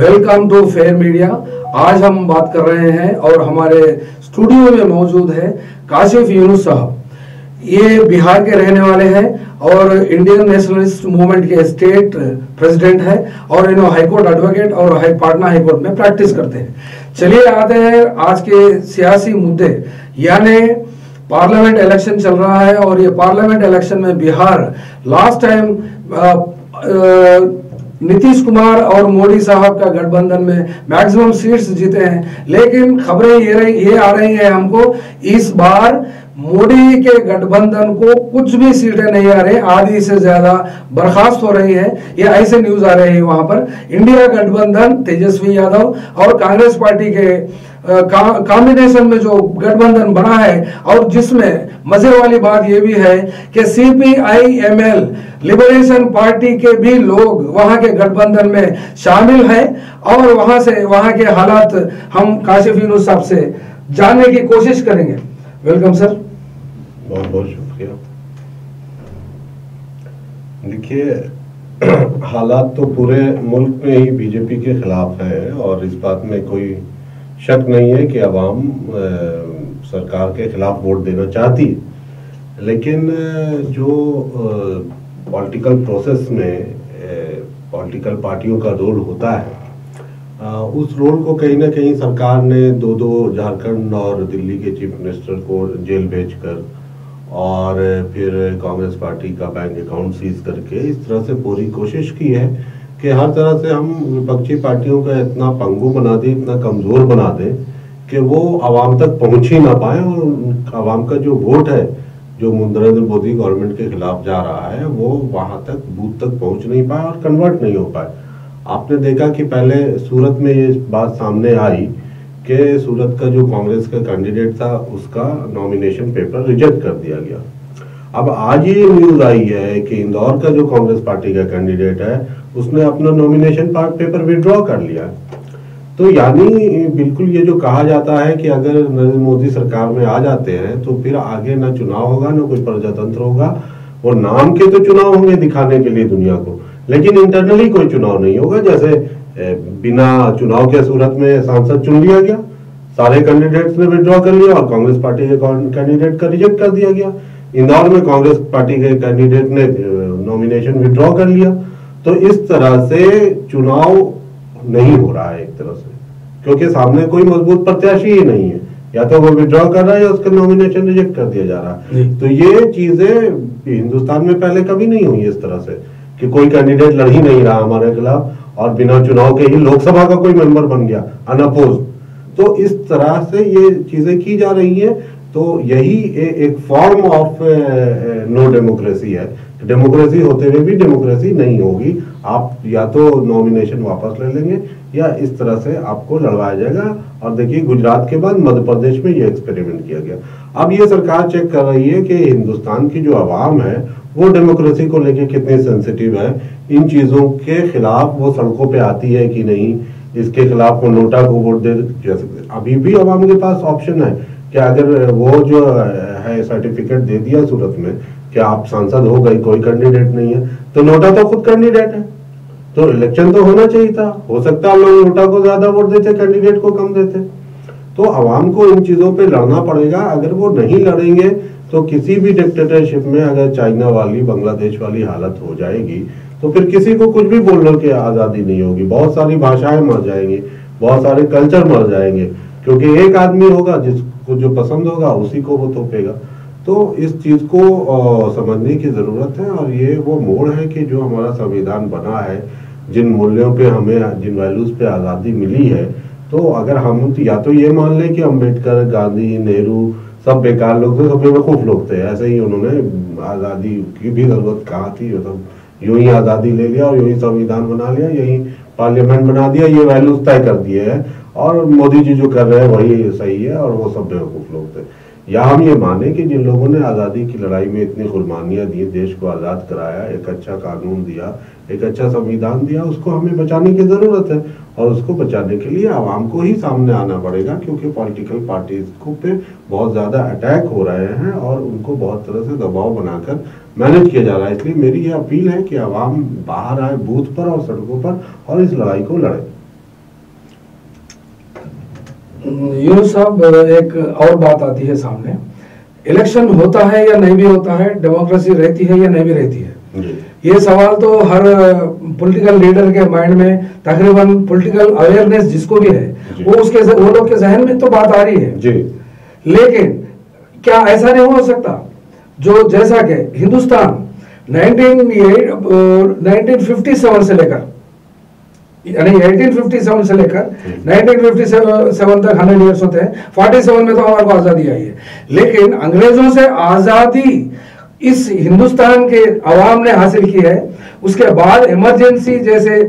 Welcome to fair media. आज हम बात कर रहे हैं और हमारे स्टूडियो में मौजूद है काशिफ यूनुस साहब। ये बिहार के रहने वाले हैं और इंडियन नेशनलिस्ट मूवमेंट के स्टेट प्रेसिडेंट है और इन्होंने हाईकोर्ट एडवोकेट और पटना हाईकोर्ट में प्रैक्टिस करते हैं। चलिए आते हैं आज के सियासी मुद्दे, यानी पार्लियामेंट इलेक्शन चल रहा है और ये पार्लियामेंट इलेक्शन में बिहार लास्ट टाइम नीतीश कुमार और मोदी साहब का गठबंधन में मैक्सिमम सीट्स जीते हैं, लेकिन खबरें ये आ रही हैं हमको इस बार मोदी के गठबंधन को कुछ भी सीटें नहीं आ रही, आधी से ज्यादा बर्खास्त हो रही है। ये ऐसे न्यूज आ रहे हैं वहां पर। इंडिया गठबंधन तेजस्वी यादव और कांग्रेस पार्टी के कॉम्बिनेशन में जो गठबंधन बना है, और जिसमें मजे वाली बात यह भी है कि CPI-ML लिबरेशन पार्टी के भी लोग वहां के गठबंधन में शामिल हैं और वहां के हालात हम काशिफ यूनुस साहब से जानने की कोशिश करेंगे। Welcome sir. बहुत बहुत शुक्रिया। देखिए, हालात तो पूरे मुल्क में ही बीजेपी के खिलाफ है और इस बात में कोई शक नहीं है कि अवाम सरकार के खिलाफ वोट देना चाहती है, लेकिन जो पॉलिटिकल प्रोसेस में पॉलिटिकल पार्टियों का रोल होता है, उस रोल को कहीं ना कहीं सरकार ने दो झारखंड और दिल्ली के चीफ मिनिस्टर को जेल भेजकर और फिर कांग्रेस पार्टी का बैंक अकाउंट सीज करके इस तरह से पूरी कोशिश की है कि हर तरह से हम विपक्षी पार्टियों का इतना पंगु बना दें, इतना कमजोर बना दें कि वो आवाम तक पहुंच ही ना पाए और आवाम का जो वोट है जो नरेंद्र मोदी गवर्नमेंट के खिलाफ जा रहा है वो वहां तक बूथ तक पहुंच नहीं पाए और कन्वर्ट नहीं हो पाए। आपने देखा कि पहले सूरत में ये बात सामने आई कि सूरत का जो कांग्रेस का कैंडिडेट था उसका नॉमिनेशन पेपर रिजेक्ट कर दिया गया। अब आज ये न्यूज आई है कि इंदौर का जो कांग्रेस पार्टी का कैंडिडेट है उसने अपना नॉमिनेशन पेपर विड्रॉ कर लिया। तो यानी बिल्कुल ये जो कहा जाता है कि अगर नरेंद्र मोदी सरकार में आ जाते हैं तो फिर आगे ना चुनाव होगा ना कोई प्रजातंत्र होगा, वो नाम के तो चुनाव होंगे दिखाने के लिए दुनिया को, लेकिन इंटरनली कोई चुनाव नहीं होगा। जैसे बिना चुनाव के सूरत में सांसद चुन लिया गया, सारे कैंडिडेट्स ने विड्रॉ कर लिया और कांग्रेस पार्टी के कैंडिडेट का रिजेक्ट कर दिया गया। इंदौर में कांग्रेस पार्टी के कैंडिडेट ने नॉमिनेशन विड्रॉ कर लिया। तो इस तरह से चुनाव नहीं हो रहा है एक तरह से, क्योंकि सामने कोई मजबूत प्रत्याशी ही नहीं है, या तो वो विड्रॉ कर रहा है या उसका नॉमिनेशन रिजेक्ट कर दिया जा रहा है। तो ये चीजें हिंदुस्तान में पहले कभी नहीं हुई इस तरह से कि कोई कैंडिडेट लड़ ही नहीं रहा हमारे खिलाफ और बिना चुनाव के ही लोकसभा का कोई मेंबर बन गया अनअपोज। तो इस तरह से ये चीजें की जा रही है। तो यही एक फॉर्म ऑफ नो डेमोक्रेसी है। डेमोक्रेसी होते हुए भी डेमोक्रेसी नहीं होगी। आप या तो नॉमिनेशन वापस ले लेंगे या इस तरह से आपको लड़वाया जाएगा। और देखिए, गुजरात के बाद मध्य प्रदेश में ये एक्सपेरिमेंट किया गया। अब ये सरकार चेक कर रही है कि हिंदुस्तान की जो आवाम है वो डेमोक्रेसी को लेकर कितनी सेंसिटिव है, इन चीजों के खिलाफ वो सड़कों पे आती है कि नहीं, इसके खिलाफ वो नोटा को वोट दे। जैसे अभी भी आवाम के पास ऑप्शन है कि अगर वो जो है सर्टिफिकेट दे दिया सूरत में कि आप सांसद हो गए, कोई कैंडिडेट नहीं है, तो नोटा तो खुद कैंडिडेट है, तो इलेक्शन तो होना चाहिए था। हो सकता है लोग नोटा को ज्यादा वोट देते, कैंडिडेट को कम देते। तो आवाम को इन चीजों पे लड़ना पड़ेगा। अगर वो नहीं लड़ेंगे तो किसी भी डिक्टेटरशिप में अगर चाइना वाली, बांग्लादेश वाली हालत हो जाएगी तो फिर किसी को कुछ भी बोलने की आजादी नहीं होगी। बहुत सारी भाषाएं मर जाएंगी, बहुत सारे कल्चर मर जाएंगे, क्योंकि एक आदमी होगा जिसको जो पसंद होगा उसी को वो थोपेगा। तो इस चीज को समझने की जरूरत है। और ये वो मोड़ है कि जो हमारा संविधान बना है, जिन मूल्यों पे हमें, जिन वैल्यूज पे आजादी मिली है, तो अगर हम या तो ये मान लें कि अम्बेडकर, गांधी, नेहरू सब बेकार लोग थे, सब बेवकूफ लोग थे, ऐसे ही उन्होंने आजादी की भी जरूरत कहाँ थी, मतलब यूं ही आजादी ले लिया और यूं ही संविधान बना लिया, यही पार्लियामेंट बना दिया, ये वैल्यूज तय कर दिए हैं और मोदी जी जो कर रहे हैं वही सही है और वो सब बेवकूफ लोग थे। या हम ये माने कि जिन लोगों ने आज़ादी की लड़ाई में इतनी कुर्बानियां दी, देश को आज़ाद कराया, एक अच्छा कानून दिया, एक अच्छा संविधान दिया, उसको हमें बचाने की ज़रूरत है। और उसको बचाने के लिए आवाम को ही सामने आना पड़ेगा, क्योंकि पॉलिटिकल पार्टीज को पे बहुत ज़्यादा अटैक हो रहे हैं और उनको बहुत तरह से दबाव बनाकर मैनेज किया जा रहा है। इसलिए मेरी ये अपील है कि आवाम बाहर आए बूथ पर और सड़कों पर और इस लड़ाई को लड़े। यूनुस साहब, एक और बात आती है सामने, इलेक्शन होता है या नहीं भी होता है, डेमोक्रेसी रहती है या नहीं भी रहती है। ये सवाल तो हर पॉलिटिकल लीडर के माइंड में, तकरीबन पॉलिटिकल अवेयरनेस जिसको भी है, वो लोग के जहन में तो बात आ रही है जी। लेकिन क्या ऐसा नहीं हो सकता जो जैसा कि हिंदुस्तान 1957 से लेकर, यानी 1857 से लेकर 1957 तक 100 ईयर्स होते हैं, 47 में तो हमारे को आजादी आई है, लेकिन अंग्रेजों से आजादी इस हिंदुस्तान के अवाम ने हासिल की है। उसके बाद इमरजेंसी जैसे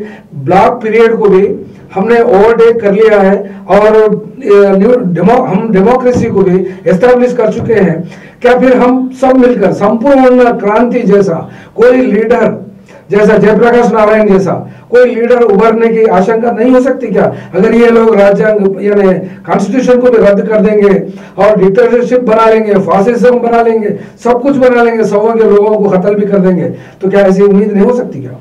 ब्लॉक पीरियड को भी हमने ओवरटेक कर लिया है और हम डेमोक्रेसी को भी एस्टैब्लिश कर चुके हैं। क्या फिर हम सब मिलकर संपूर्ण क्रांति जैसा कोई लीडर, जैसा जयप्रकाश नारायण जैसा कोई लीडर उभरने की आशंका नहीं हो सकती क्या? अगर ये लोग राज्यांग यानी कॉन्स्टिट्यूशन को भी रद्द कर देंगे और डिक्टेटरशिप बना लेंगे, फासिज्म बना लेंगे, सब कुछ बना लेंगे, सौ के लोगों को कत्ल भी कर देंगे, तो क्या ऐसी उम्मीद नहीं हो सकती क्या?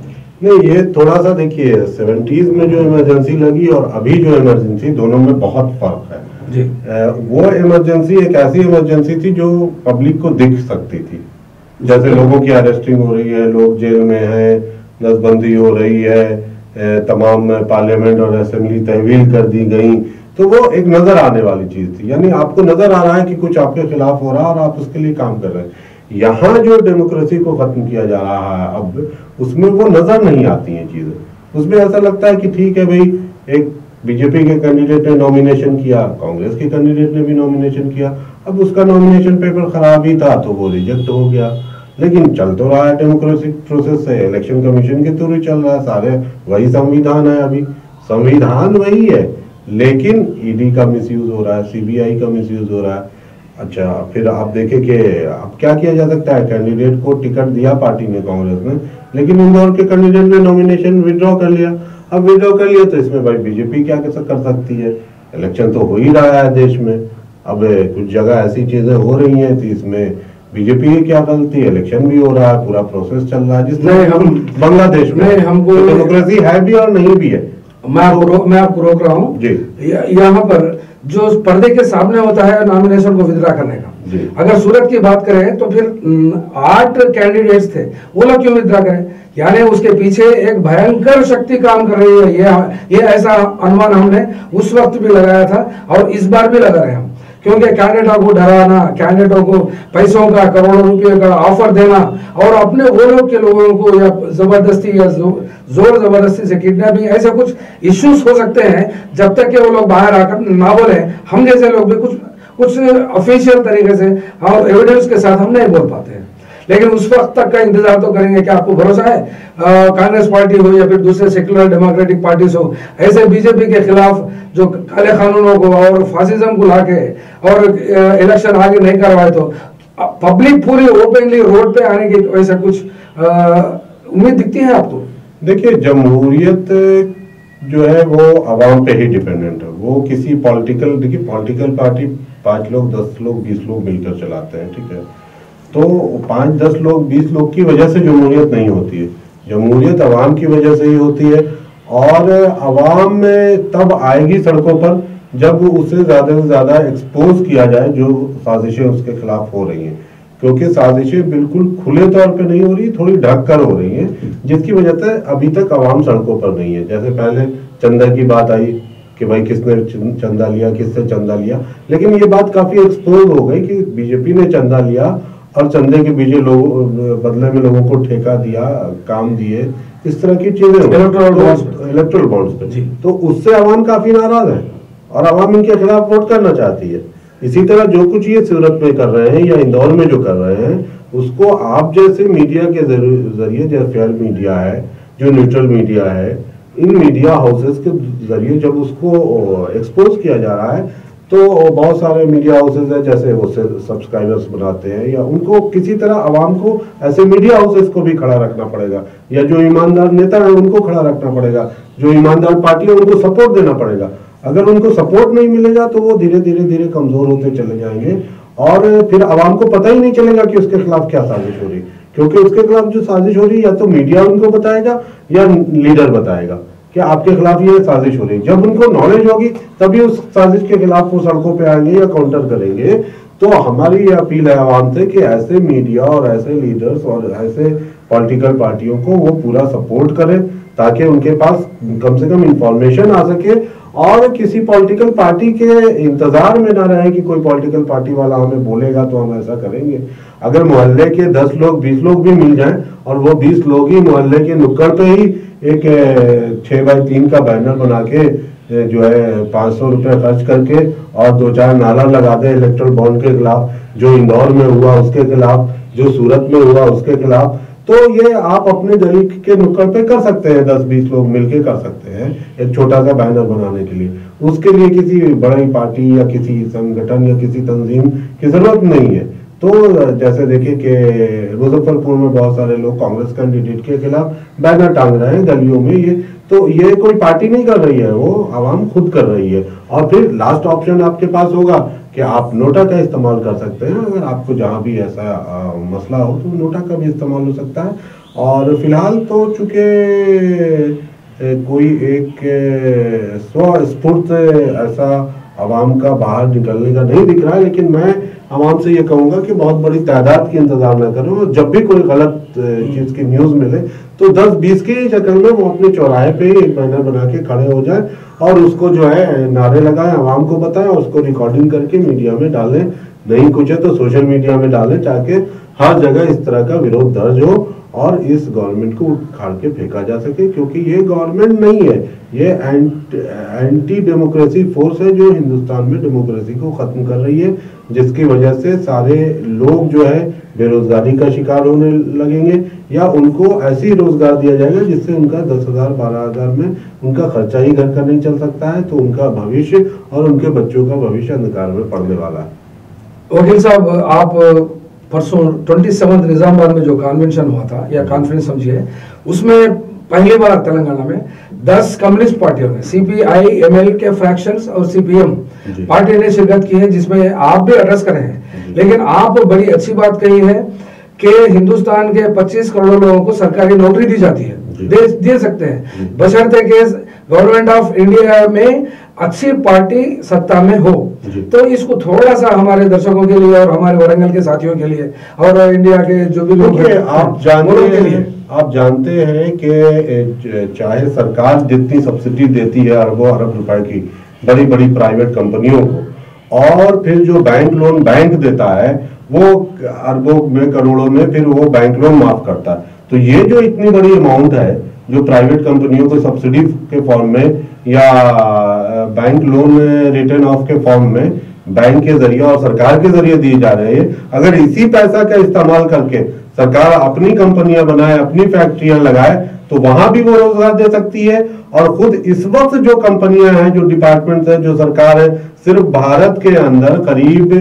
नहीं, ये थोड़ा सा देखिए, 70s में जो इमरजेंसी लगी और अभी जो इमरजेंसी, दोनों में बहुत फर्क है जी। वो इमरजेंसी एक ऐसी इमरजेंसी थी जो पब्लिक को दिख सकती थी, जैसे लोगों की अरेस्टिंग हो रही है, लोग जेल में हैं, नसबंदी हो रही है, तमाम पार्लियामेंट और असेंबली तहवील कर दी गई, तो वो एक नजर आने वाली चीज थी। यानी आपको नजर आ रहा है कि कुछ आपके खिलाफ हो रहा है और आप उसके लिए काम कर रहे हैं। यहाँ जो डेमोक्रेसी को खत्म किया जा रहा है अब, उसमें वो नजर नहीं आती हैं चीजें। उसमें ऐसा लगता है कि ठीक है भाई, एक बीजेपी के कैंडिडेट ने नॉमिनेशन किया, कांग्रेस के कैंडिडेट ने भी नॉमिनेशन किया, अब उसका नॉमिनेशन पेपर खराब ही था तो वो रिजेक्ट हो गया। लेकिन चल तो रहा है डेमोक्रेटिक प्रोसेस से, इलेक्शन कमीशन के थ्रू चल रहा है, सारे वही संविधान है, अभी संविधान वही है, लेकिन ईडी का मिसयूज हो रहा है, सीबीआई का मिसयूज हो रहा है। अच्छा, फिर आप देखें कि अब क्या किया जा सकता है, कैंडिडेट को टिकट दिया पार्टी ने, कांग्रेस ने, लेकिन इंदौर के कैंडिडेट ने नॉमिनेशन विड्रॉ कर लिया। अब विड्रॉ कर लिया तो इसमें भाई बीजेपी क्या कर सकती है? इलेक्शन तो हो ही रहा है देश में, अब कुछ जगह ऐसी चीजें हो रही हैं तो इसमें बीजेपी की क्या गलती है? इलेक्शन भी हो रहा है, पूरा प्रोसेस चल रहा है, जिसमें हम बांग्लादेश में हमको डेमोक्रेसी है भी और नहीं भी है। मैं आपको रोक रहा हूँ जी। यहाँ पर जो पर्दे के सामने होता है नॉमिनेशन को विड्रॉ करने का, अगर सूरत की बात करें तो फिर 8 कैंडिडेट्स थे, वो लोग क्यों विड्रॉ करें? यानी उसके पीछे एक भयंकर शक्ति काम कर रही है। ये ऐसा अनुमान हमने उस वक्त भी लगाया था और इस बार भी लगा रहे हम, क्योंकि कैंडिडेटों को डराना, कैंडिडेटों को पैसों का, करोड़ों रुपए का ऑफर देना और अपने वो लोग के लोगों को या जबरदस्ती या जोर जबरदस्ती से किडनैपिंग, ऐसे कुछ इश्यूज हो सकते हैं। जब तक कि वो लोग बाहर आकर ना बोले, हम जैसे लोग भी कुछ ऑफिशियल तरीके से और एविडेंस के साथ हम नहीं बोल पाते हैं, लेकिन उस वक्त तक का इंतजार तो करेंगे। क्या आपको भरोसा है कांग्रेस पार्टी हो या फिर दूसरे सेक्युलर डेमोक्रेटिक पार्टीज हो, ऐसे बीजेपी के खिलाफ जो काले कानूनों को और फासिज्म को लाके और इलेक्शन आगे नहीं करवाए तो पब्लिक पूरी ओपनली रोड पे आने की वैसा कुछ उम्मीद दिखती है आपको? देखिए, जमहूरियत जो है वो आवाम पे ही डिपेंडेंट है। वो किसी पॉलिटिकल, देखिए पॉलिटिकल पार्टी 5 लोग 10 लोग 20 लोग मिलकर चलाते हैं, ठीक है, तो 5 10 लोग 20 लोग की वजह से जमहूरियत नहीं होती है। जमहूरियत आवाम की वजह से ही होती है, और आवाम में तब आएगी सड़कों पर जब उसे ज्यादा से ज्यादा एक्सपोज किया जाए जो साजिशें उसके खिलाफ हो रही हैं, क्योंकि साजिशें बिल्कुल खुले तौर पे नहीं हो रही, थोड़ी ढक कर हो रही हैं, जिसकी वजह से अभी तक आवाम सड़कों पर नहीं है। जैसे पहले चंदा की बात आई कि भाई किसने चंदा लिया, किससे चंदा लिया, लेकिन ये बात काफी एक्सपोज हो गई कि बीजेपी ने चंदा लिया और चंदे के बीजे बदले में लोगों को ठेका दिया, काम दिए, इस तरह की चीजें इलेक्ट्रल बॉन्ड्स पे, तो उससे आवाम काफी नाराज है और आवाम इनके खिलाफ वोट करना चाहती है। इसी तरह जो कुछ ये सूरत में कर रहे हैं या इंदौर में जो कर रहे हैं, उसको आप जैसे मीडिया के जरिए, जैसे फेयर मीडिया है, जो न्यूट्रल मीडिया है, इन मीडिया हाउसेस के जरिए जब उसको एक्सपोज किया जा रहा है, तो बहुत सारे मीडिया हाउसेस है जैसे वो सब्सक्राइबर्स बनाते हैं, या उनको किसी तरह आवाम को ऐसे मीडिया हाउसेस को भी खड़ा रखना पड़ेगा, या जो ईमानदार नेता है उनको खड़ा रखना पड़ेगा, जो ईमानदार पार्टी है उनको सपोर्ट देना पड़ेगा। अगर उनको सपोर्ट नहीं मिलेगा तो वो धीरे धीरे कमजोर होते चले जाएंगे और फिर आवाम को पता ही नहीं चलेगा कि उसके खिलाफ क्या साजिश हो रही, क्योंकि उसके खिलाफ जो साजिश हो रही है या तो मीडिया उनको बताएगा या लीडर बताएगा। कि आपके खिलाफ ये साजिश हो रही है। जब उनको नॉलेज होगी तभी उस साजिश के खिलाफ वो सड़कों पे आएंगे या काउंटर करेंगे। तो हमारी ये अपील है आवाम से कि ऐसे मीडिया और ऐसे लीडर्स और ऐसे पॉलिटिकल पार्टियों को वो पूरा सपोर्ट करें, ताकि उनके पास कम से कम इंफॉर्मेशन आ सके और किसी पॉलिटिकल पार्टी के इंतजार में ना रहे कि कोई पॉलिटिकल पार्टी वाला हमें बोलेगा तो हम ऐसा करेंगे। अगर मोहल्ले के 10 लोग 20 लोग भी मिल जाएं और वो 20 लोग ही मोहल्ले के नुक्कड़ पे ही एक 6x3 का बैनर बना के जो है 500 रुपए खर्च करके और 2-4 नारा लगा दे इलेक्ट्रल बॉन्ड के खिलाफ, जो इंदौर में हुआ उसके खिलाफ, जो सूरत में हुआ उसके खिलाफ, तो ये आप अपने गली के नुक्कड़ पे कर सकते हैं। 10-20 लोग मिलके कर सकते हैं एक छोटा सा बैनर बनाने के लिए। उसके लिए किसी बड़ी पार्टी या किसी संगठन या किसी तंजीम की जरूरत नहीं है। तो जैसे देखिए कि मुजफ्फरपुर में बहुत सारे लोग कांग्रेस कैंडिडेट के खिलाफ बैनर टांग रहे हैं गलियों में, ये कोई पार्टी नहीं कर रही है, वो आवाम खुद कर रही है। और फिर लास्ट ऑप्शन आपके पास होगा कि आप नोटा का इस्तेमाल कर सकते हैं। अगर आपको जहां भी ऐसा मसला हो तो नोटा का भी इस्तेमाल हो सकता है। और फिलहाल तो चूंकि कोई एक स्वस्फूर्त ऐसा आवाम का बाहर निकलने का नहीं दिख रहा है, लेकिन मैं आवाम से ये कहूंगा कि बहुत बड़ी तादाद की इंतजार न करें। और जब भी कोई गलत चीज की न्यूज मिले तो 10-20 के शक्ल में वो अपने चौराहे पे एक बैनर बना के खड़े हो जाए और उसको जो है नारे लगाएं, आवाम को बताएं और उसको रिकॉर्डिंग करके मीडिया में डालें। नहीं कुछ है तो सोशल मीडिया में डालें, ताकि हर जगह इस तरह का विरोध दर्ज हो और इस गवर्नमेंट को उखाड़ के फेंका जा सके। क्योंकि ये गवर्नमेंट नहीं है, ये एंटी डेमोक्रेसी फोर्स है जो हिंदुस्तान में डेमोक्रेसी को खत्म कर रही है, जिसकी वजह से सारे लोग जो है बेरोजगारी का शिकार होने लगेंगे या उनको ऐसी रोजगार दिया जाएगा जिससे उनका 10,000-12,000 में उनका खर्चा ही घर का नहीं चल सकता है। तो उनका भविष्य और उनके बच्चों का भविष्य अंधकार में पड़ने वाला है। वकील साहब, आप परसों 27 निजामाबाद में जो कन्वेंशन हुआ था या कॉन्फ्रेंस समझिए, उसमें पहली बार तेलंगाना में 10 कम्युनिस्ट पार्टियों ने, CPI ML के फ्रैक्शंस और CPM पार्टी ने शिरकत की है, जिसमें आप भी एड्रेस करे हैं। लेकिन आप बड़ी अच्छी बात कही है कि हिंदुस्तान के 25 करोड़ लोगों को सरकारी नौकरी दी जाती है, दे सकते हैं, बशर्ते कि गवर्नमेंट ऑफ इंडिया में अच्छी पार्टी सत्ता में हो। तो इसको थोड़ा सा हमारे दर्शकों के लिए और हमारे वारंगल के साथियों के लिए और इंडिया के जो भी लोग हैं आप जानते हैं कि चाहे सरकार जितनी सब्सिडी देती है अरबों अरब रुपए की बड़ी बड़ी प्राइवेट कंपनियों को, और फिर जो बैंक लोन बैंक देता है वो अरबों में करोड़ों में फिर वो बैंक लोन माफ करता है। तो ये जो इतनी बड़ी अमाउंट है जो प्राइवेट कंपनियों को सब्सिडी के फॉर्म में या बैंक लोन रिटर्न ऑफ के फॉर्म में बैंक के जरिए और सरकार के जरिए दिए जा रहे हैं, अगर इसी पैसा का इस्तेमाल करके सरकार अपनी कंपनियां बनाए, अपनी फैक्ट्रियां लगाए, तो वहां भी वो रोजगार दे सकती है। और खुद इस वक्त जो कंपनियां हैं, जो डिपार्टमेंट्स हैं, जो सरकार है, सिर्फ भारत के अंदर करीब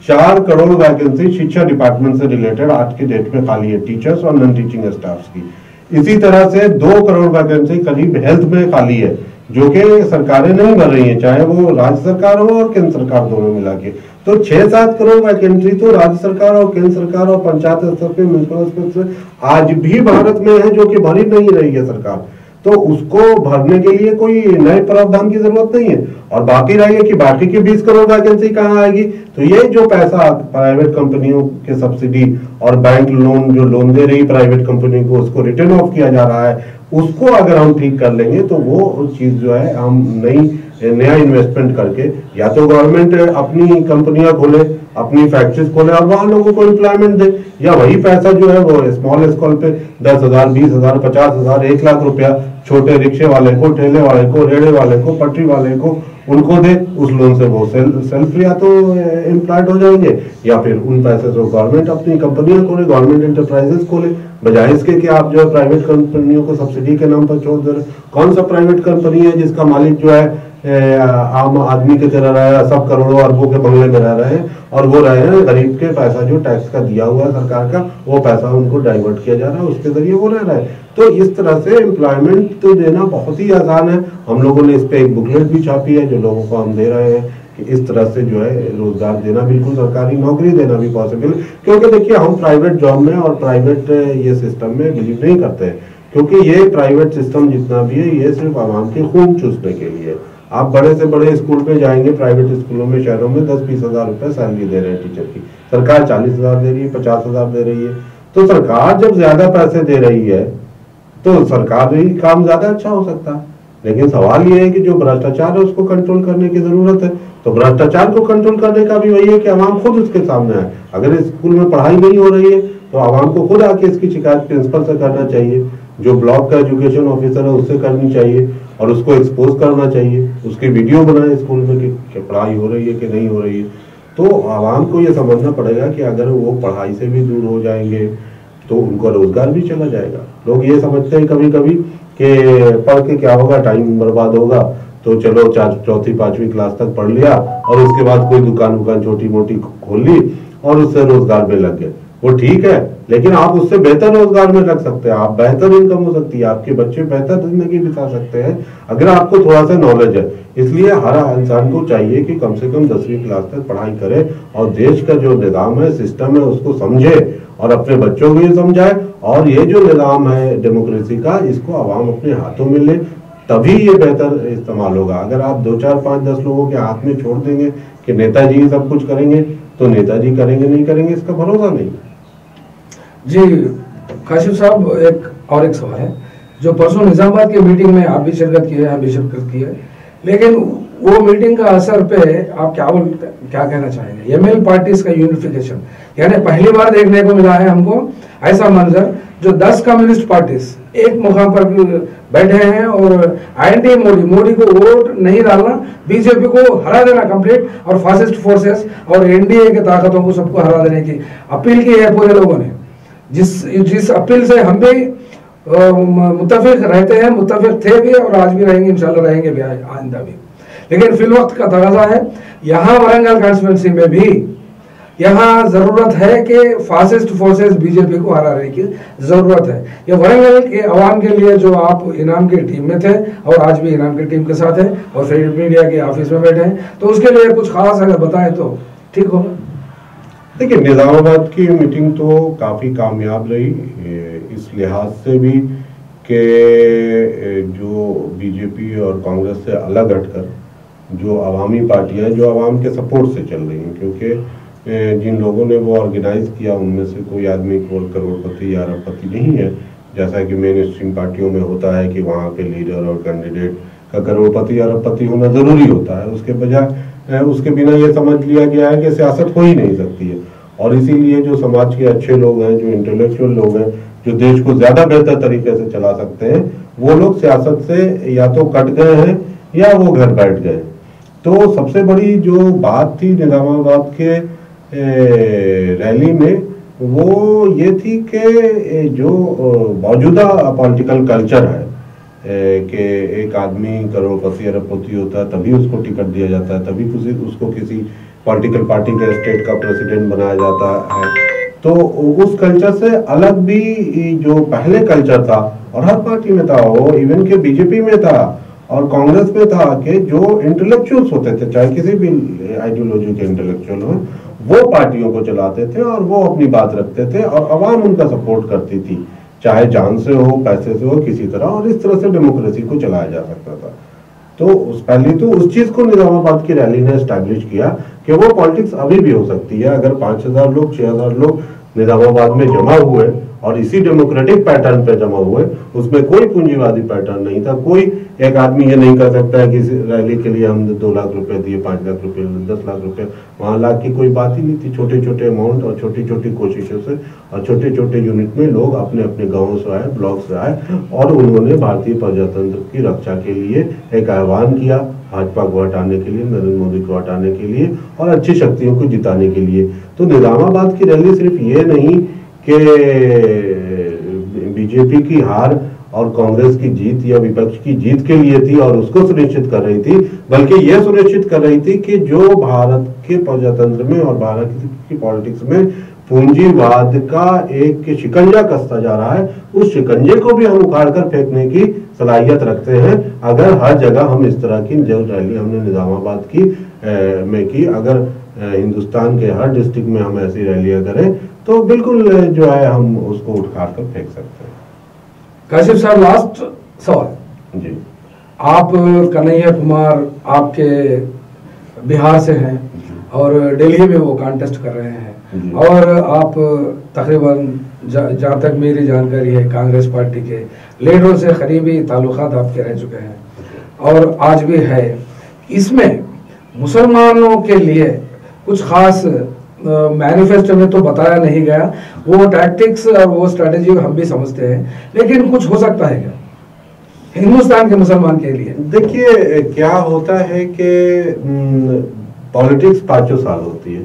4 करोड़ वैकेंसी शिक्षा डिपार्टमेंट से रिलेटेड आज के डेट में खाली है, टीचर्स और नॉन टीचिंग स्टाफ की। इसी तरह से 2 करोड़ वैकेंसी करीब हेल्थ में खाली है, जो कि सरकारें नहीं भर रही हैं, चाहे वो राज्य सरकार हो और केंद्र सरकार दोनों मिला के। तो 6-7 करोड़ वैकेंसी तो राज्य सरकार और केंद्र सरकार और पंचायत स्तर पे, म्युनिसिपल स्तर पे आज भी भारत में है, जो कि भरी नहीं रही है सरकार। तो उसको भरने के लिए कोई नए प्रावधान की जरूरत नहीं है। और बाकी रही है कि बाकी की 20 करोड़ वैकेंसी कहाँ आएगी। तो ये जो पैसा प्राइवेट कंपनियों के सब्सिडी और बैंक लोन जो लोन दे रही प्राइवेट कंपनी को, उसको रिटर्न ऑफ किया जा रहा है, उसको अगर हम ठीक कर लेंगे तो वो चीज जो है हम नया इन्वेस्टमेंट करके, या तो गवर्नमेंट अपनी कंपनियां खोले, अपनी फैक्ट्रीज खोले और वहां लोगों को एम्प्लॉयमेंट दे, या वही पैसा जो है वो स्मॉल स्केल पे 10,000, 20,000, 50,000, 1 लाख रुपया छोटे रिक्शे वाले को, ठेले वाले को, रेड़े वाले को, पटरी वाले को उनको दे। उस लोन से वो सेल्फ या तो एम्प्लॉयड हो जाएंगे, या फिर उन पैसे से गवर्नमेंट अपनी कंपनियां खोले, गवर्नमेंट एंटरप्राइजेस खोले, बजाय इसके कि आप जो है प्राइवेट कंपनियों को सब्सिडी के नाम पर छोड़ दे रहे। कौन सा प्राइवेट कंपनी है जिसका मालिक जो है आम आदमी की तरह रहा है, सब करोड़ों अरबों के बंगले में रह रहे हैं, और वो रहे हैं गरीब के पैसा जो टैक्स का दिया हुआ है सरकार का, वो पैसा उनको डाइवर्ट किया जा रहा है, उसके जरिए वो रह रहा है। तो इस तरह से एम्प्लॉयमेंट तो देना बहुत ही आसान है। हम लोगों ने इस पे एक बुकलेट भी छापी है जो लोगों को हम दे रहे हैं कि इस तरह से जो है रोजगार देना, बिल्कुल सरकारी नौकरी देना भी पॉसिबल है। क्योंकि देखिए हम प्राइवेट जॉब में और प्राइवेट ये सिस्टम में बिलीव नहीं करते हैं, क्योंकि ये प्राइवेट सिस्टम जितना भी है ये सिर्फ आवाम के खून चूसने के लिए है। आप बड़े से बड़े स्कूल पे जाएंगे, प्राइवेट स्कूलों में शहरों में 10-20 हजार रुपए सैलरी दे रहे हैं टीचर की, सरकार 40 हजार दे रही है, 50 हजार दे रही है। तो सरकार जब ज्यादा पैसे दे रही है तो सरकारी काम ज्यादा अच्छा हो सकता है। लेकिन सवाल ये है कि जो भ्रष्टाचार है उसको कंट्रोल करने की जरूरत है। तो भ्रष्टाचार को कंट्रोल करने का भी वही है कि आवाम खुद उसके सामने आए। अगर इस स्कूल में पढ़ाई नहीं हो रही है तो आवाम को खुद आके इसकी शिकायत प्रिंसिपल से करना चाहिए, जो ब्लॉक का एजुकेशन ऑफिसर है उससे करनी चाहिए और उसको एक्सपोज करना चाहिए, उसकी वीडियो बनाए स्कूल में कि पढ़ाई हो रही है कि नहीं हो रही है। तो आवाम को ये समझना पड़ेगा कि अगर वो पढ़ाई से भी दूर हो जाएंगे तो उनका रोजगार भी चला जाएगा। लोग ये समझते हैं कभी कभी कि पढ़ के क्या होगा, टाइम बर्बाद होगा, तो चलो 4वीं-5वीं क्लास तक पढ़ लिया और उसके बाद कोई दुकान छोटी मोटी खोल ली और उससे रोजगार में लग गए। वो ठीक है, लेकिन आप उससे बेहतर रोजगार में लग सकते हैं, आप बेहतर इनकम हो सकती है, आपके बच्चे बेहतर जिंदगी बिता सकते हैं अगर आपको थोड़ा सा नॉलेज है। इसलिए हर इंसान को चाहिए कि कम से कम 10वीं क्लास तक पढ़ाई करे और देश का जो निजाम है, सिस्टम है, उसको समझे और अपने बच्चों को ये समझाए। और ये जो निजाम है डेमोक्रेसी का, इसको आवाम अपने हाथों में ले, तभी ये बेहतर इस्तेमाल होगा। अगर आप 2, 4, 5, 10 लोगों के हाथ में छोड़ देंगे कि नेताजी सब कुछ करेंगे, तो नेताजी करेंगे नहीं करेंगे इसका भरोसा नहीं। जी काशिफ साहब, एक सवाल है। जो परसों निजामाबाद की मीटिंग में आप भी शिरकत की है, आप भी शिरकत की है, लेकिन वो मीटिंग का असर पे आप क्या कहना चाहेंगे? एमएल पार्टीज का यूनिफिकेशन, यानी पहली बार देखने को मिला है हमको ऐसा मंजर जो 10 कम्युनिस्ट पार्टीज एक मुकाम पर बैठे हैं और एंटी मोदी को वोट नहीं डालना, बीजेपी को हरा देना कंप्लीट, और फासिस्ट फोर्सेस और एनडीए के ताकतों को सबको हरा देने की अपील की है पूरे लोगों ने। जिस अपील से हम भी मुत्तफिक रहते हैं, मुत्तफिक थे भी और आज भी रहेंगे, इंशाल्लाह रहेंगे भी आइंदा भी। लेकिन फिल वक्त का तकाजा है, यहाँ वारंगल कॉन्स्टिट्यूंसी में भी यहाँ जरूरत है कि फासिस्ट फोर्सेस बीजेपी को हराने की जरूरत है। ये वारंगल के अवाम के लिए, जो आप इनाम की टीम में थे और आज भी इनाम की टीम के साथ है और फिर मीडिया के ऑफिस में बैठे हैं, तो उसके लिए कुछ खास अगर बताएं तो ठीक होगा। देखिए, निजामाबाद की मीटिंग तो काफ़ी कामयाब रही इस लिहाज से भी कि जो बीजेपी और कांग्रेस से अलग हटकर जो अवामी पार्टियां जो अवाम के सपोर्ट से चल रही हैं, क्योंकि जिन लोगों ने वो ऑर्गेनाइज किया उनमें से कोई आदमी करोड़पति या अरबपति नहीं है, जैसा कि मेन स्ट्रीम पार्टियों में होता है कि वहाँ के लीडर और कैंडिडेट का करोड़पति या अरबपति होना जरूरी होता है। उसके बजाय उसके बिना ये समझ लिया गया है कि सियासत हो ही नहीं सकती है। और इसीलिए जो समाज के अच्छे लोग हैं, जो इंटेलेक्चुअल लोग हैं, जो देश को ज्यादा बेहतर तरीके से चला सकते हैं, वो लोग सियासत से या तो कट गए हैं या वो घर बैठ गए। तो सबसे बड़ी जो बात थी निजामाबाद के रैली में वो ये थी कि जो मौजूदा पॉलिटिकल कल्चर है कि एक आदमी करोड़पति अरबपति होता है तभी उसको टिकट दिया जाता है, तभी उसको किसी पॉलिटिकल पार्टी के स्टेट का प्रेसिडेंट बनाया जाता है। तो उस कल्चर से अलग भी जो पहले कल्चर था और हर पार्टी में था, वो इवन के बीजेपी में था और कांग्रेस में था, कि जो इंटेलेक्चुअल्स होते थे, चाहे किसी भी आइडियोलॉजी के इंटेलेक्चुअल हो, वो पार्टियों को चलाते थे और वो अपनी बात रखते थे और आवाम उनका सपोर्ट करती थी, चाहे जान से हो, पैसे से हो, किसी तरह। और इस तरह से डेमोक्रेसी को चलाया जा सकता था। तो पहले तो उस चीज को निजामाबाद की रैली ने एस्टैब्लिश किया कि वो पॉलिटिक्स अभी भी हो सकती है। अगर 5000 लोग 6000 लोग निजामाबाद में जमा हुए और इसी डेमोक्रेटिक पैटर्न पे जमा हुए, उसमें कोई पूंजीवादी पैटर्न नहीं था। कोई एक आदमी ये नहीं कर सकता है कि इस रैली के लिए हम 2 लाख रुपए दिए, 5 लाख रुपए, 10 लाख रुपए। वहां लाख की कोई बात ही नहीं थी। छोटे छोटे अमाउंट और छोटी छोटी कोशिशों से और छोटे छोटे यूनिट में लोग अपने अपने गाँव से आए, ब्लॉक से आए और उन्होंने भारतीय प्रजातंत्र की रक्षा के लिए एक आह्वान किया, भाजपा को हटाने के लिए, नरेंद्र मोदी को हटाने के लिए और अच्छी शक्तियों को जिताने के लिए। तो निजामाबाद की रैली सिर्फ ये नहीं कि बीजेपी की हार और कांग्रेस की जीत या विपक्ष की जीत के लिए थी और उसको सुनिश्चित कर रही थी, बल्कि यह सुनिश्चित कर रही थी कि जो भारत के प्रजातंत्र में और भारत की पॉलिटिक्स में पूंजीवाद का एक शिकंजा कसता जा रहा है, उस शिकंजे को भी हम उखाड़ कर फेंकने की सलाहियत रखते हैं अगर हर जगह हम इस तरह की जो रैली हमने निजामाबाद की में की, अगर हिंदुस्तान के हर डिस्ट्रिक्ट में हम ऐसी रैलियां करें तो बिल्कुल जो है हम उसको उखाड़ कर फेंक सकते हैं। काशिफ साहब, लास्ट सवाल जी। आप कन्हैया कुमार आपके बिहार से हैं और दिल्ली में वो कॉन्टेस्ट कर रहे हैं और आप तकरीबन जहाँ तक मेरी जानकारी है कांग्रेस पार्टी के लीडरों से करीबी ताल्लुकात आपके रह चुके हैं और आज भी है। इसमें मुसलमानों के लिए कुछ खास मैनिफेस्टो में तो बताया नहीं गया, वो टैक्टिक्स और वो स्ट्रेटेजी हम भी समझते हैं, लेकिन कुछ हो सकता है क्या हिंदुस्तान के मुसलमान के लिए? देखिए क्या होता है कि पॉलिटिक्स 5 साल होती है।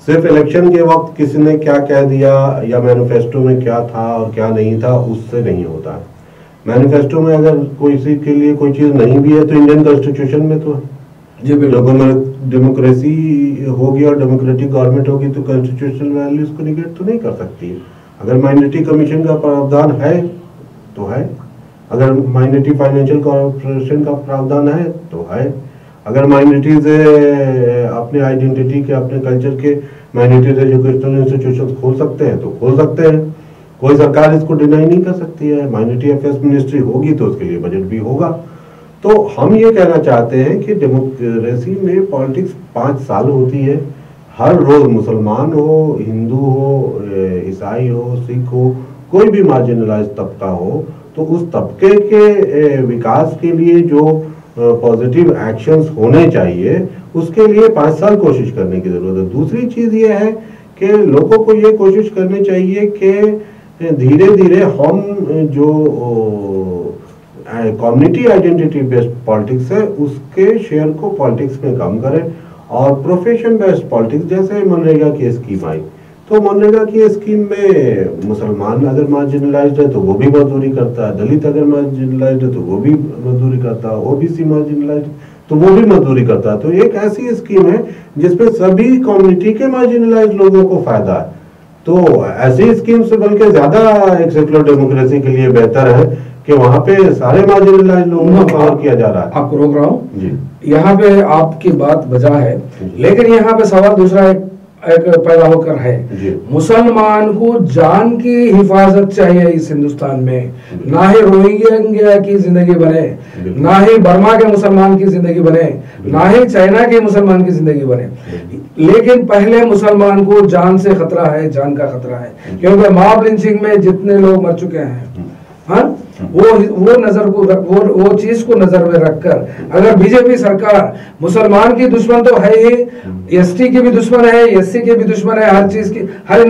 सिर्फ इलेक्शन के वक्त किसी ने क्या कह दिया या मैनिफेस्टो में क्या था और क्या नहीं था उससे नहीं होता है। मैनिफेस्टो में अगर किसी के लिए कोई चीज नहीं भी है तो इंडियन कॉन्स्टिट्यूशन में तो है जी बिल्कुल, डेमोक्रेसी होगी और डेमोक्रेटिक गवर्नमेंट होगी तो कॉन्स्टिट्यूशनल वैल्यूज को निगेट तो नहीं कर सकती है। अगर माइनॉरिटी कमीशन का प्रावधान है तो है, अगर माइनॉरिटी फाइनेंशियल कॉर्पोरेशन का प्रावधान है तो है, अगर माइनॉरिटीज अपने आइडेंटिटी के अपने कल्चर के माइनॉरिटीज एजुकेशनल इंस्टीट्यूशन खोल सकते हैं तो खोल सकते हैं, कोई सरकार इसको डिनाई नहीं कर सकती है। माइनॉरिटी अफेयर्स मिनिस्ट्री होगी तो उसके लिए बजट भी होगा। तो हम ये कहना चाहते हैं कि डेमोक्रेसी में पॉलिटिक्स 5 साल होती है। हर रोज मुसलमान हो, हिंदू हो, ईसाई हो, सिख हो, कोई भी मार्जिनलाइज तबका हो तो उस तबके के विकास के लिए जो पॉजिटिव एक्शंस होने चाहिए उसके लिए 5 साल कोशिश करने की जरूरत है। दूसरी चीज ये है कि लोगों को ये कोशिश करनी चाहिए कि धीरे धीरे हम जो कम्युनिटी आइडेंटिटी बेस्ड पॉलिटिक्स है उसके शेयर को पॉलिटिक्स में कम करें और प्रोफेशन बेस्ड पॉलिटिक्स, जैसे मनरेगा की स्कीम आई तो मनरेगा की स्कीम में मुसलमान अगर मार्जिनलाइज्ड है तो वो भी मजदूरी करता है, दलित अगर मार्जिनलाइज्ड है तो वो भी मजदूरी करता है, ओबीसी मार्जिनलाइज्ड तो वो भी मजदूरी करता है। तो एक ऐसी स्कीम है जिसपे सभी कम्युनिटी के मार्जिनलाइज्ड लोगों को फायदा है। तो ऐसी स्कीम से बल्कि ज्यादा एक सेकुलर डेमोक्रेसी के लिए बेहतर है कि वहां पे सारे मार्जिनलाइज्ड लोगों को कवर किया जा रहा है। आपको रोक रहा हूँ जी, यहाँ पे आपकी बात बजा है, लेकिन यहाँ पे सवाल दूसरा एक पैदा होकर है। मुसलमान को जान की हिफाजत चाहिए इस हिंदुस्तान में, ना ही रोहिंग्या की जिंदगी बने, ना ही बर्मा के मुसलमान की जिंदगी बने, ना ही चाइना के मुसलमान की जिंदगी बने, लेकिन पहले मुसलमान को जान से खतरा है, जान का खतरा है, क्योंकि मॉब लिंचिंग में जितने लोग मर चुके हैं, हाँ, वो नजर को वो चीज को नजर में रखकर अगर बीजेपी सरकार मुसलमान की दुश्मन तो है ही, एसटी की भी दुश्मन है, एससी की भी दुश्मन है, हर चीज की हर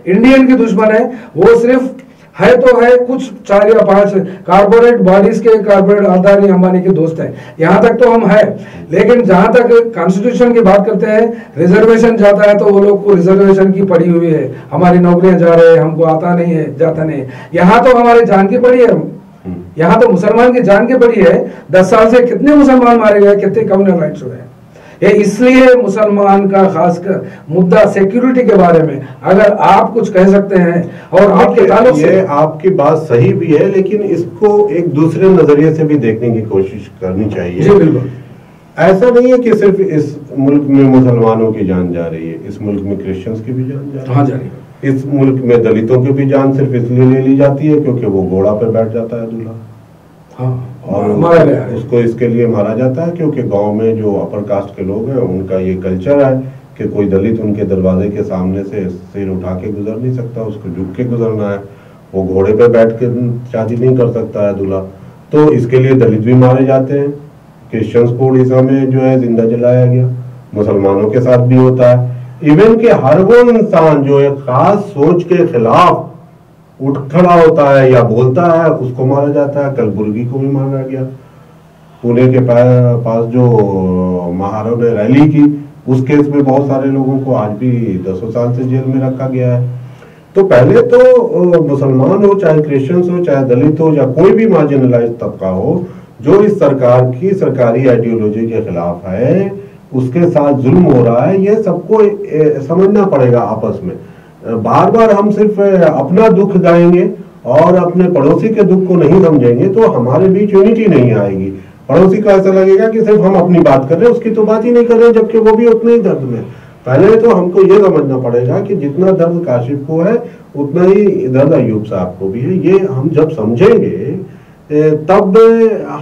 इंडियन की दुश्मन है, वो सिर्फ है तो है कुछ 4 या 5 कारपोरेट बॉडीज के, कारपोरेट अदानी अंबानी के दोस्त हैं, यहाँ तक तो हम है। लेकिन जहां तक कॉन्स्टिट्यूशन की बात करते हैं, रिजर्वेशन जाता है तो वो लोग को रिजर्वेशन की पड़ी हुई है, हमारी नौकरियां जा रहे हैं, हमको आता नहीं है, जाता नहीं है। यहाँ तो हमारे जान की पड़ी है, यहाँ तो मुसलमान की जान की पड़ी है। 10 साल से कितने मुसलमान मारे गए, कितने कम्युनल राइट्स हुए हैं। ये इसलिए मुसलमान का खासकर मुद्दा सिक्योरिटी के बारे में अगर आप कुछ कह सकते हैं और आपके ताल्लुक से। आपकी बात सही भी है, लेकिन इसको एक दूसरे नजरिए से भी देखने की कोशिश करनी चाहिए। जी बिल्कुल, ऐसा नहीं है कि सिर्फ इस मुल्क में मुसलमानों की जान जा रही है, इस मुल्क में क्रिश्चियंस की भी जान जा रही है। हाँ, जा रही है। इस मुल्क में दलितों की भी जान सिर्फ इसलिए ले ली जाती है क्योंकि वो घोड़ा पे बैठ जाता है दूल्हा, हाँ, और मारा गया है। उसको इसके लिए मारा जाता है क्योंकि गांव में जो अपर कास्ट के लोग हैं उनका ये कल्चर है कि कोई दलित उनके दरवाजे के सामने से सिर उठा के गुजर नहीं सकता, उसको झुक के गुजरना है, वो घोड़े पे बैठ के शादी नहीं कर सकता है दूल्हा। तो इसके लिए दलित भी मारे जाते हैं। क्रिश्चियंस को उड़ीसा में जो है जिंदा जलाया गया, मुसलमानों के साथ भी होता है। इवन के हर वो इंसान जो एक खास सोच के खिलाफ उठ खड़ा होता है या बोलता है उसको मारा जाता है। कलबुर्गी को भी मारा गया, पुणे के पास जो महाराव ने रैली की उस केस में बहुत सारे लोगों को आज भी 10 साल से जेल में रखा गया है। तो पहले तो मुसलमान हो, चाहे क्रिश्चियंस हो, चाहे दलित हो, या कोई भी मार्जिनलाइज तबका हो जो इस सरकार की सरकारी आइडियोलॉजी के खिलाफ है, उसके साथ जुल्म हो रहा है, ये सबको समझना पड़ेगा आपस में। बार बार हम सिर्फ अपना दुख गाएंगे और अपने पड़ोसी के दुख को नहीं समझेंगे तो हमारे बीच यूनिटी नहीं आएगी। पड़ोसी को ऐसा लगेगा कि सिर्फ हम अपनी बात कर रहे हैं, उसकी तो बात ही नहीं कर रहे, जबकि वो भी उतने ही दर्द में। पहले तो हमको ये समझना पड़ेगा कि जितना दर्द काशिफ को है उतना ही दर्द अयूब साहब को भी है। ये हम जब समझेंगे तब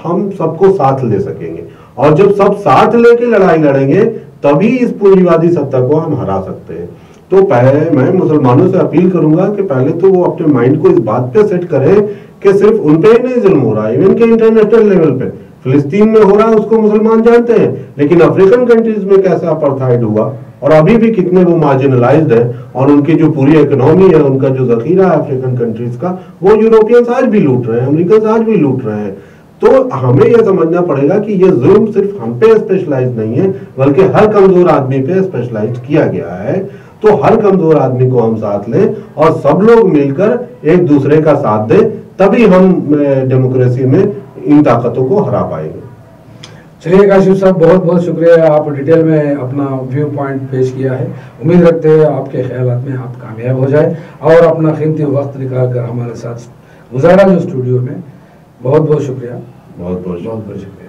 हम सबको साथ ले सकेंगे, और जब सब साथ लेके लड़ाई लड़ेंगे तभी इस पूंजीवादी सत्ता को हम हरा सकते हैं। तो पहले मैं मुसलमानों से अपील करूंगा कि पहले तो वो अपने माइंड को इस बात पे सेट करें कि सिर्फ उन पे ही नहीं जुल्म हो रहा है, इवन के इंटरनेशनल लेवल पे फिलिस्तीन में हो रहा है उसको मुसलमान जानते हैं, लेकिन अफ्रीकन कंट्रीज में कैसा अपार्थाइड हुआ और अभी भी कितने वो मार्जिनलाइज्ड है, और उनकी जो पूरी इकोनॉमी है, उनका जो जखीरा है अफ्रीकन कंट्रीज का, वो यूरोपियंस आज भी लूट रहे हैं, अमेरिकन आज भी लूट रहे हैं। तो हमें यह समझना पड़ेगा कि ये जुल्म सिर्फ हम पे स्पेशलाइज नहीं है, बल्कि हर कमजोर आदमी पे स्पेशलाइज किया गया है। तो हर कमजोर आदमी को हम साथ लें और सब लोग मिलकर एक दूसरे का साथ दें, तभी हम डेमोक्रेसी में इन ताकतों को हरा पाएंगे। चलिए काशिफ साहब, बहुत बहुत शुक्रिया, आप डिटेल में अपना व्यू पॉइंट पेश किया है। उम्मीद रखते हैं आपके ख्यालात में आप कामयाब हो जाए और अपना कीमती वक्त निकाल कर हमारे साथ गुजारा जो स्टूडियो में। बहुत बहुत शुक्रिया। बहुत बहुत शुक्रिया।